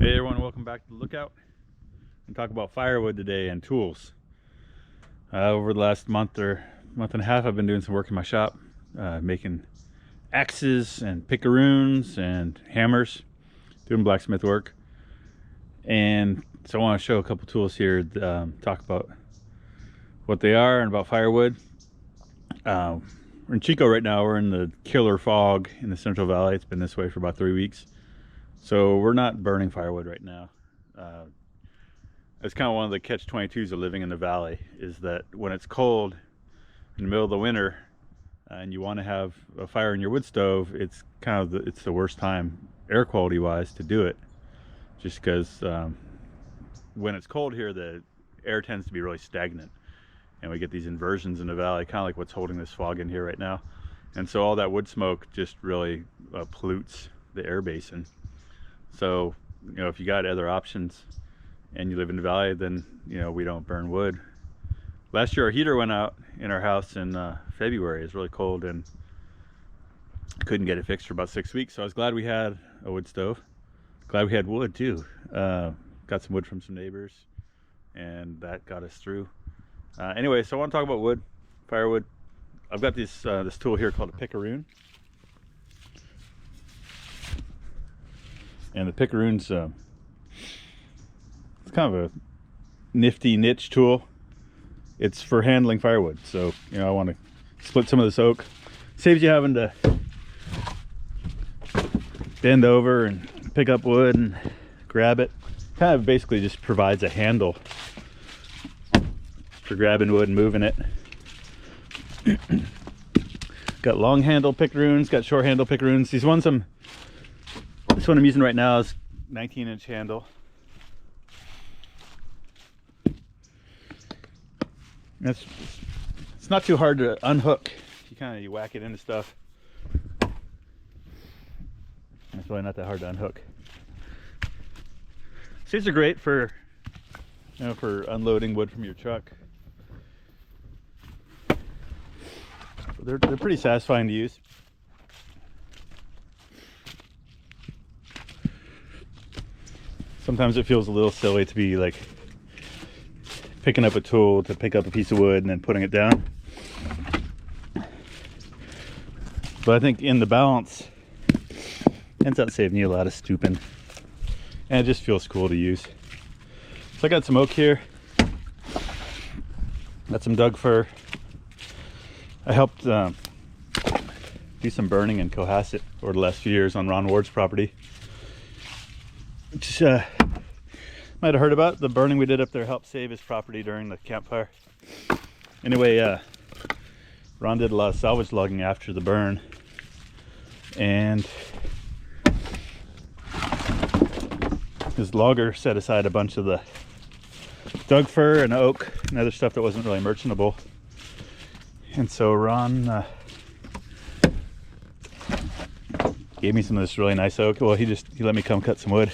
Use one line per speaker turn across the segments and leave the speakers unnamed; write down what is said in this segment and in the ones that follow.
Hey everyone, welcome back to the Lookout. I'm talking about firewood today and tools. Over the last month and a half, I've been doing some work in my shop, making axes and pickaroons and hammers, doing blacksmith work. And so I want to show a couple tools here, talk about what they are and about firewood. We're in Chico right now. We're in the killer fog in the Central Valley. It's been this way for about 3 weeks. So we're not burning firewood right now. It's kind of one of the catch-22s of living in the valley, is that when it's cold in the middle of the winter and you want to have a fire in your wood stove, it's kind of it's the worst time air quality wise to do it, just because when it's cold here the air tends to be really stagnant and we get these inversions in the valley, kind of like what's holding this fog in here right now. And so all that wood smoke just really pollutes the air basin. So, you know, if you got other options and you live in the valley, then, you know, we don't burn wood. Last year our heater went out in our house in February. It was really cold and couldn't get it fixed for about 6 weeks. So I was glad we had a wood stove. Glad we had wood too. Got some wood from some neighbors and that got us through. Anyway, so I want to talk about wood, firewood. I've got this tool here called a Pickaroon. And the Pickaroon's it's kind of a nifty niche tool. It's for handling firewood. So, you know, I want to split some of this oak. Saves you having to bend over and pick up wood and grab it. Kind of basically just provides a handle for grabbing wood and moving it. Got long handle Pickaroons, got short handle Pickaroons. These ones this one I'm using right now is 19-inch handle. It's not too hard to unhook. You whack it into stuff. It's really not that hard to unhook. So these are great for, you know, for unloading wood from your truck. They're pretty satisfying to use. Sometimes it feels a little silly to be like picking up a tool to pick up a piece of wood and then putting it down. But I think in the balance, it ends up saving you a lot of stooping. And it just feels cool to use. So I got some oak here. Got some Doug fir. I helped do some burning in Cohasset over the last few years on Ron Ward's property. Which might have heard about. The burning we did up there helped save his property during the campfire. Anyway, Ron did a lot of salvage logging after the burn, and his logger set aside a bunch of the Doug fir and oak and other stuff that wasn't really merchantable. And so Ron gave me some of this really nice oak. Well, he let me come cut some wood.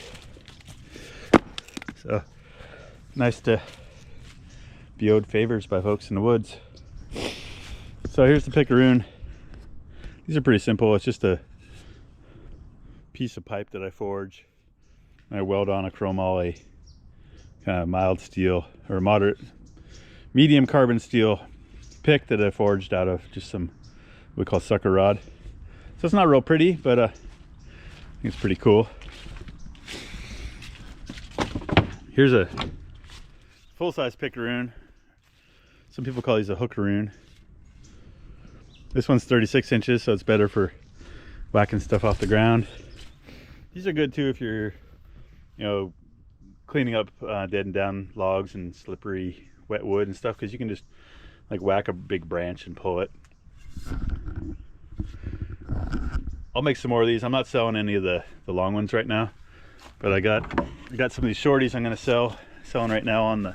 So nice to be owed favors by folks in the woods. So here's the Pickaroon. These are pretty simple. It's just a piece of pipe that I forge. I weld on a chromoly kind of mild steel or medium carbon steel pick that I forged out of just some we call sucker rod. So it's not real pretty, but I think it's pretty cool. Here's a full-size Pickaroon. Some people call these a hookaroon. This one's 36 inches, so it's better for whacking stuff off the ground. These are good too if you're, you know, cleaning up dead and down logs and slippery wet wood and stuff, because you can just like whack a big branch and pull it. I'll make some more of these. I'm not selling any of the long ones right now, but I got some of these shorties I'm going to selling right now on the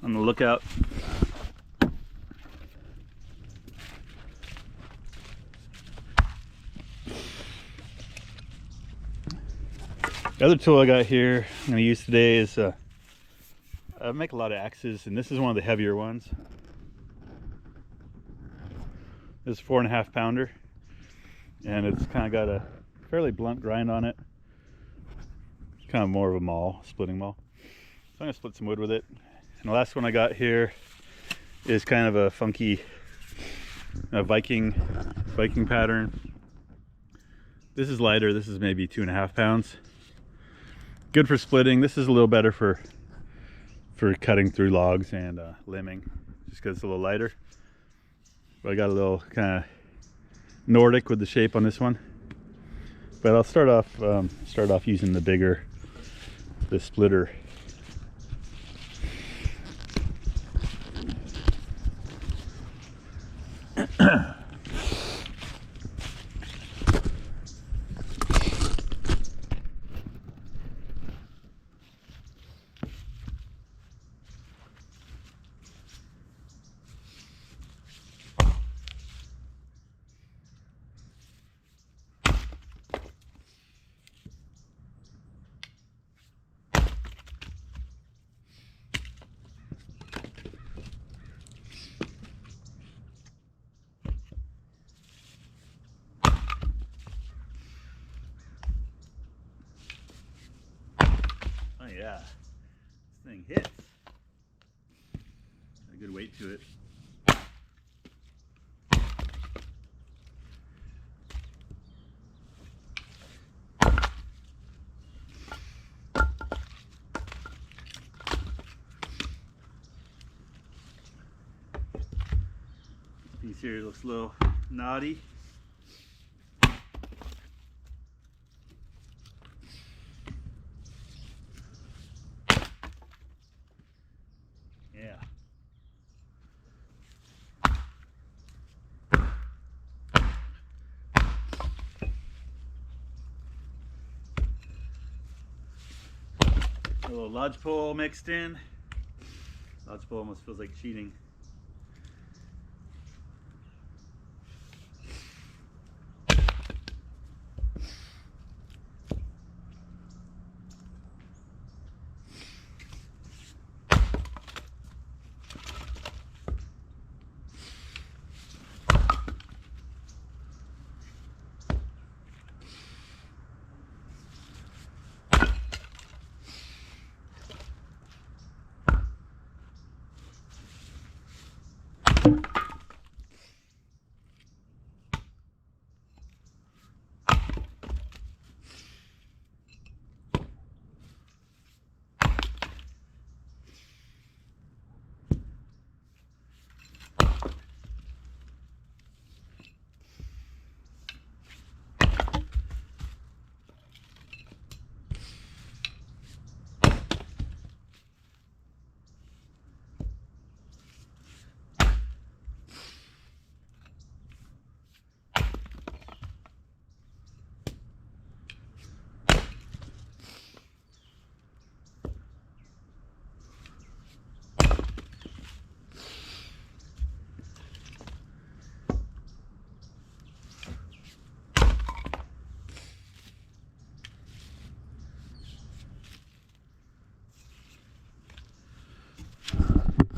Lookout. The other tool I got here I'm going to use today is I make a lot of axes, and this is one of the heavier ones. This is 4.5 pounder, and it's kind of got a fairly blunt grind on it. kind of more of a maul, splitting maul. So I'm gonna split some wood with it. And the last one I got here is kind of a funky Viking pattern. This is lighter. This is maybe 2.5 pounds. Good for splitting. This is a little better for cutting through logs and limbing, just because it's a little lighter. But I got a little kind of Nordic with the shape on this one. But I'll start off using the splitter. Oh yeah, this thing hits. A good weight to it. Piece here looks a little knotty. Yeah. A little lodgepole mixed in. Lodgepole almost feels like cheating.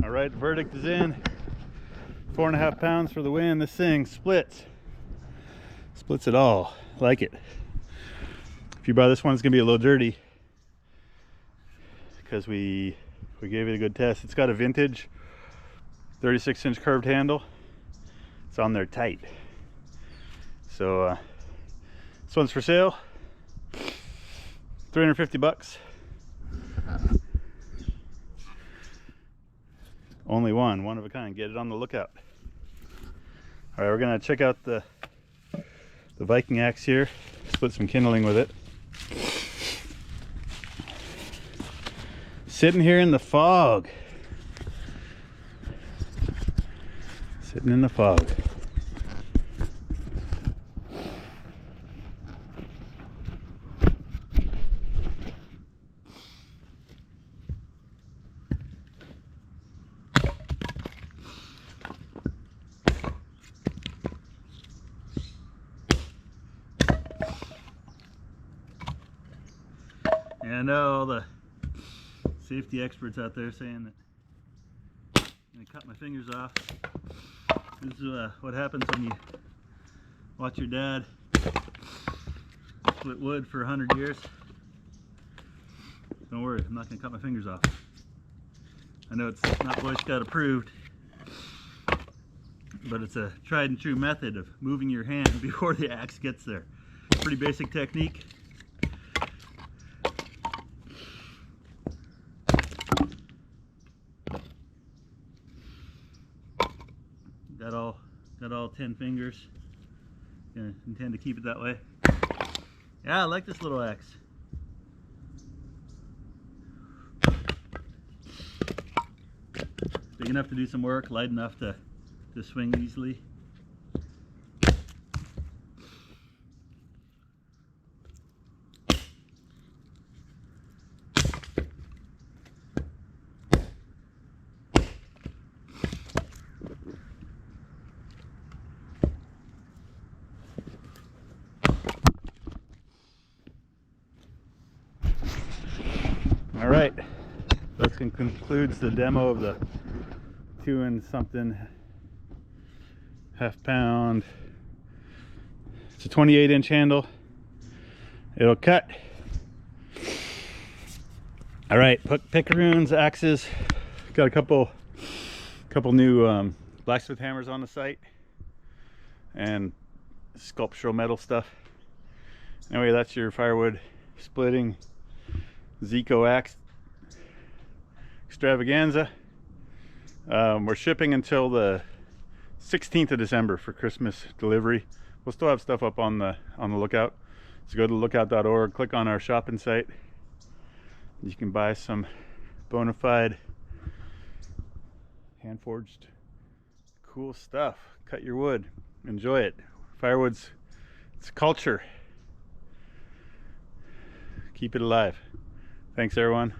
All right, the verdict is in. 4.5 pounds for the win. This thing splits it all. Like it. If you buy this one, it's gonna be a little dirty because we gave it a good test. It's got a vintage 36-inch curved handle. It's on there tight. So this one's for sale. 350 bucks. Only one of a kind. Get it on the lookout. All right, we're gonna check out the Viking axe here. Split some kindling with it. Sitting here in the fog. Sitting in the fog. And I know all the safety experts out there saying that I'm gonna cut my fingers off. This is what happens when you watch your dad split wood for 100 years. Don't worry, I'm not gonna cut my fingers off. I know it's not Boy Scout approved, but it's a tried and true method of moving your hand before the axe gets there. Pretty basic technique. Got all 10 fingers. Gonna intend to keep it that way. Yeah, I like this little axe. Big enough to do some work, light enough to swing easily. All right, that concludes the demo of the 2 and something half pound. It's a 28-inch handle. It'll cut. All right, Pickaroon's axes. Got a couple new blacksmith hammers on the site and sculptural metal stuff. Anyway, that's your Firewood splitting Zico axe extravaganza. We're shipping until the 16th of December for Christmas delivery. We'll still have stuff up on the lookout. So go to lookout.org, click on our shopping site. You can buy some bona fide hand forged cool stuff. Cut your wood, enjoy it. Firewood's, it's culture. Keep it alive. Thanks everyone.